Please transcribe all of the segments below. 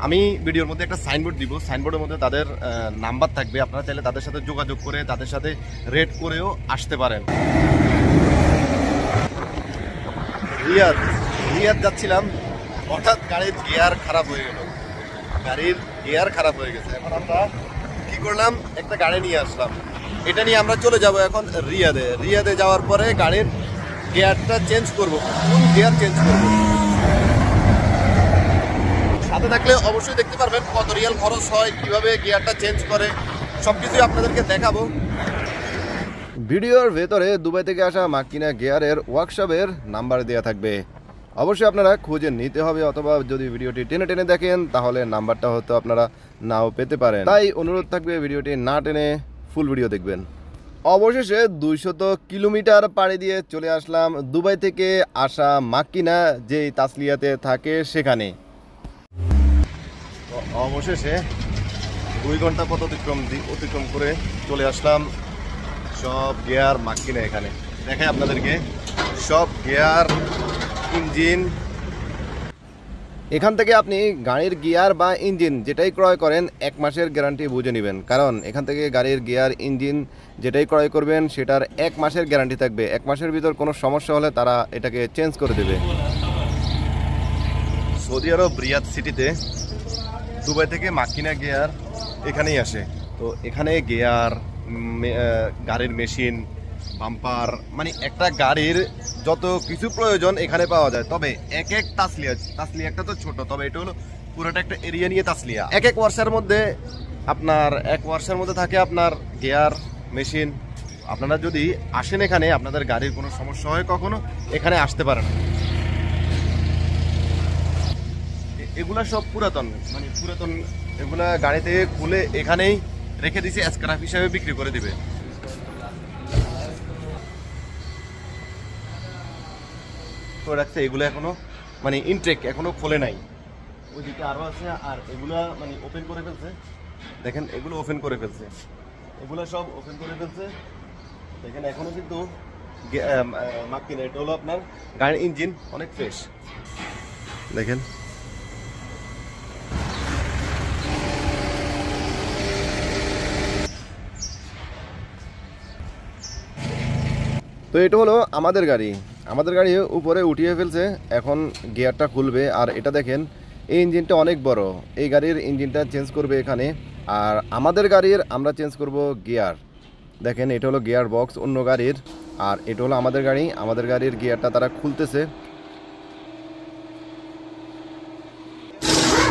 আমি ভিডিওর মধ্যে একটা সাইনবোর্ড দিব, সাইনবোর্ডের মধ্যে তাদের নাম্বার থাকবে, আপনারা চাইলে তাদের সাথে যোগাযোগ করে তাদের সাথে রেট করেও আসতে পারেন। রিয়াদ যাচ্ছিলাম, হঠাৎ গাড়ির গিয়ার খারাপ হয়ে গেল, এখন আমরা কি করলাম, একটা গাড়ি নিয়ে আসলাম, এটা নিয়ে আমরা চলে যাব এখন রিয়াদে যাওয়ার পরে গাড়ির গিয়ারটা চেঞ্জ করব, কোন গিয়ার চেঞ্জ করব। সাথে থাকলে অবশ্যই দেখতে পারবেন কত রিয়াল খরচ হয়, কিভাবে গিয়ারটা চেঞ্জ করে, সবকিছুই আপনাদেরকে দেখাবো। ভিডিওর ভেতরে দুবাই থেকে আসা মাকিনা গিয়ারের ওয়ার্কশপের নাম্বার দেওয়া থাকবে, অবশ্যই আপনারা খুঁজে নিতে হবে, অথবা যদি ভিডিওটি টেনে টেনে দেখেন তাহলে নাম্বারটা হয়তো আপনারা নাও পেতে পারেন। তাই অনুরোধ থাকবে ভিডিওটি না টেনে ফুল ভিডিও দেখবেন। অবশেষে 200 কিলোমিটার পাড়ি দিয়ে চলে আসলাম দুবাই থেকে আসা মাকিনা যেই তাসলিয়াতে থাকে সেখানে। অবশেষে 2 ঘন্টা পথ অতিক্রম করে চলে আসলাম সব গিয়ার মাকিনা। এখানে দেখাই আপনাদেরকে সব গিয়ার, ইঞ্জিন। এখান থেকে আপনি গাড়ির গিয়ার বা ইঞ্জিন যেটাই ক্রয় করেন 1 মাসের গ্যারান্টি বুঝে নেবেন, কারণ এখান থেকে গাড়ির গিয়ার, ইঞ্জিন যেটাই ক্রয় করবেন সেটার 1 মাসের গ্যারান্টি থাকবে। 1 মাসের ভিতর কোনো সমস্যা হলে তারা এটাকে চেঞ্জ করে দেবে। সৌদি আরব রিয়াদ সিটিতে দুবাই থেকে মাকিনা গিয়ার এখানেই আসে। তো এখানে গিয়ার, গাড়ির মেশিন, বাম্পার, মানে একটা গাড়ির যত কিছু প্রয়োজন এখানে পাওয়া যায়। তবে এক তাসলিয়া একটা তো ছোট, তবে এটা হলো পুরোটা একটা এরিয়া নিয়ে তাসলিয়া। এক ওয়ার্কশপের মধ্যে থাকে আপনার গিয়ার, মেশিন। আপনারা যদি আসেন এখানে, আপনাদের গাড়ির কোনো সমস্যা হয় কখনো, এখানে আসতে পারেন। এগুলা সব পুরাতন, এগুলা গাড়ি থেকে খুলে এখানেই রেখে দিয়েছে, স্ক্র্যাপ হিসাবে বিক্রি করে দিবে। তো রাখছে এগুলো এখনো ইনটেক এখনো খোলে নাই, ওইদিকে আরো আছে। আর এগুলা ওপেন করে ফেলছে, দেখেন এগুলো ওপেন করে ফেলছে, এগুলো সব ওপেন করে ফেলছে। দেখেন এখনো কিন্তু মাকিনা, এটা হলো আপনার গাড়ির ইঞ্জিন, অনেক ফ্রেশ। দেখেন তো এটা হলো আমাদের গাড়ি উপরে উঠিয়ে ফেলছে, এখন গিয়ারটা খুলবে। আর এটা দেখেন এই ইঞ্জিনটা অনেক বড়, এই গাড়ির ইঞ্জিনটা চেঞ্জ করবে এখানে। আর আমাদের গাড়ির আমরা চেঞ্জ করব গিয়ার। দেখেন এটা হলো গিয়ার বক্স অন্য গাড়ির, আর এটা হলো আমাদের গাড়ির গিয়ারটা তারা খুলতেছে।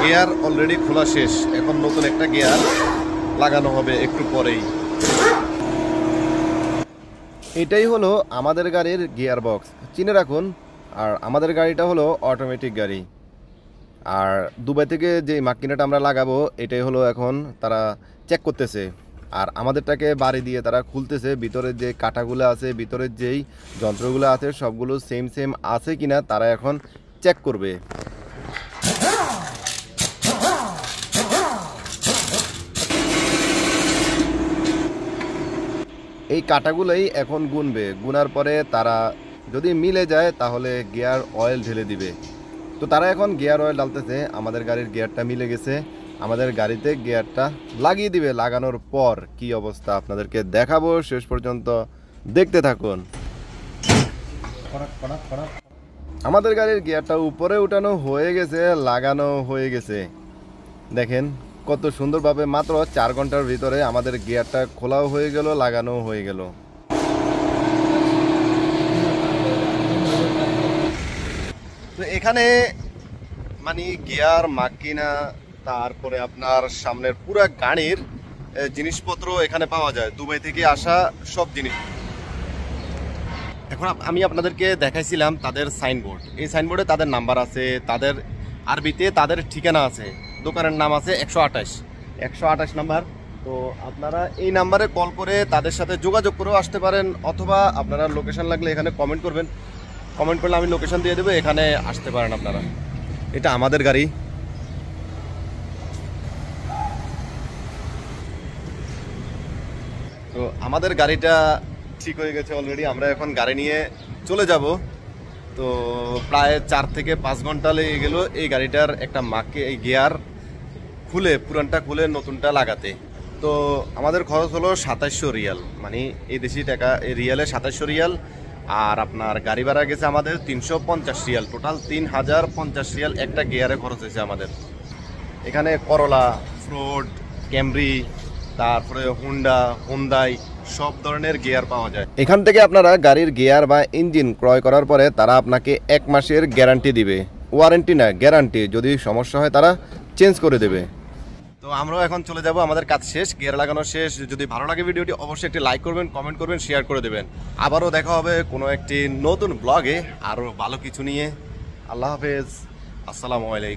গিয়ার অলরেডি খোলা শেষ, এখন নতুন একটা গিয়ার লাগানো হবে একটু পরেই। এটাই হলো আমাদের গাড়ির গিয়ার বক্স, চিনে রাখুন। আর আমাদের গাড়িটা হলো অটোমেটিক গাড়ি। আর দুবাই থেকে যে মাকিনাটা আমরা লাগাবো এটাই হলো এখন তারা চেক করতেছে। আর আমাদেরটাকে বাড়ি দিয়ে তারা খুলতেছে, ভিতরের যে কাঁটাগুলো আছে, ভিতরের যেই যন্ত্রগুলো আছে সবগুলো সেম আছে কিনা তারা এখন চেক করবে। এই কাঁটাগুলোই এখন গুনবে, গুনার পরে তারা যদি মিলে যায় তাহলে গিয়ার অয়েল ঢেলে দিবে। তো তারা এখন গিয়ার অয়েল ডালতেছে, আমাদের গাড়ির গিয়ারটা মিলে গেছে, আমাদের গাড়িতে গিয়ারটা লাগিয়ে দিবে। লাগানোর পর কি অবস্থা আপনাদেরকে দেখাবো, শেষ পর্যন্ত দেখতে থাকুন। আমাদের গাড়ির গিয়ারটা উপরে উঠানো হয়ে গেছে, লাগানো হয়ে গেছে। দেখেন কত সুন্দরভাবে মাত্র 4 ঘন্টার ভিতরে আমাদের গিয়ারটা খোলাও হয়ে গেল, লাগানো হয়ে গেল। তো এখানে গিয়ার, মাকিনা, তারপরে আপনার সামনের পুরো গাড়ির জিনিসপত্র এখানে পাওয়া যায়, দুবাই থেকে আসা সব জিনিস। এখন আমি আপনাদেরকে দেখাইছিলাম তাদের সাইনবোর্ড, এই সাইনবোর্ডে তাদের নাম্বার আছে, তাদের আরবিতে তাদের ঠিকানা আছে, দোকানের নাম আছে 128 নাম্বার। তো আপনারা এই নাম্বারে কল করে তাদের সাথে যোগাযোগ করেও আসতে পারেন, অথবা আপনারা লোকেশন লাগলে এখানে কমেন্ট করবেন, কমেন্ট করলে আমি লোকেশন দিয়ে দেবো, এখানে আসতে পারেন আপনারা। এটা আমাদের গাড়ি। তো আমাদের গাড়িটা ঠিক হয়ে গেছে অলরেডি, আমরা এখন গাড়ি নিয়ে চলে যাব। তো প্রায় 4 থেকে 5 ঘন্টা লেগে গেল এই গাড়িটার একটা গিয়ার খুলে পুরানটা খুলে নতুনটা লাগাতে। তো আমাদের খরচ হলো 2700 রিয়াল, মানে এই দেশি টাকা এই রিয়ালে 2700 রিয়াল। আর আপনার গাড়ি ভাড়া গেছে আমাদের 350 রিয়াল, টোটাল 3050 রিয়াল একটা গিয়ারে খরচ হয়েছে আমাদের। এখানে করলা, ফ্রোড, ক্যামরি, তারপরে হুন্ডাই সব ধরনের গিয়ার পাওয়া যায়। এখান থেকে আপনারা গাড়ির গিয়ার বা ইঞ্জিন ক্রয় করার পরে তারা আপনাকে 1 মাসের গ্যারান্টি দিবে, ওয়ারেন্টি না গ্যারান্টি, যদি সমস্যা হয় তারা চেঞ্জ করে দেবে। তো আমরাও এখন চলে যাব, আমাদের কাজ শেষ, গিয়ার লাগানো শেষ। যদি ভালো লাগে ভিডিওটি অবশ্যই একটি লাইক করবেন, কমেন্ট করবেন, শেয়ার করে দেবেন। আবারও দেখা হবে কোনো একটি নতুন ব্লগে আরও ভালো কিছু নিয়ে। আল্লাহ হাফেজ, আসসালামু আলাইকুম।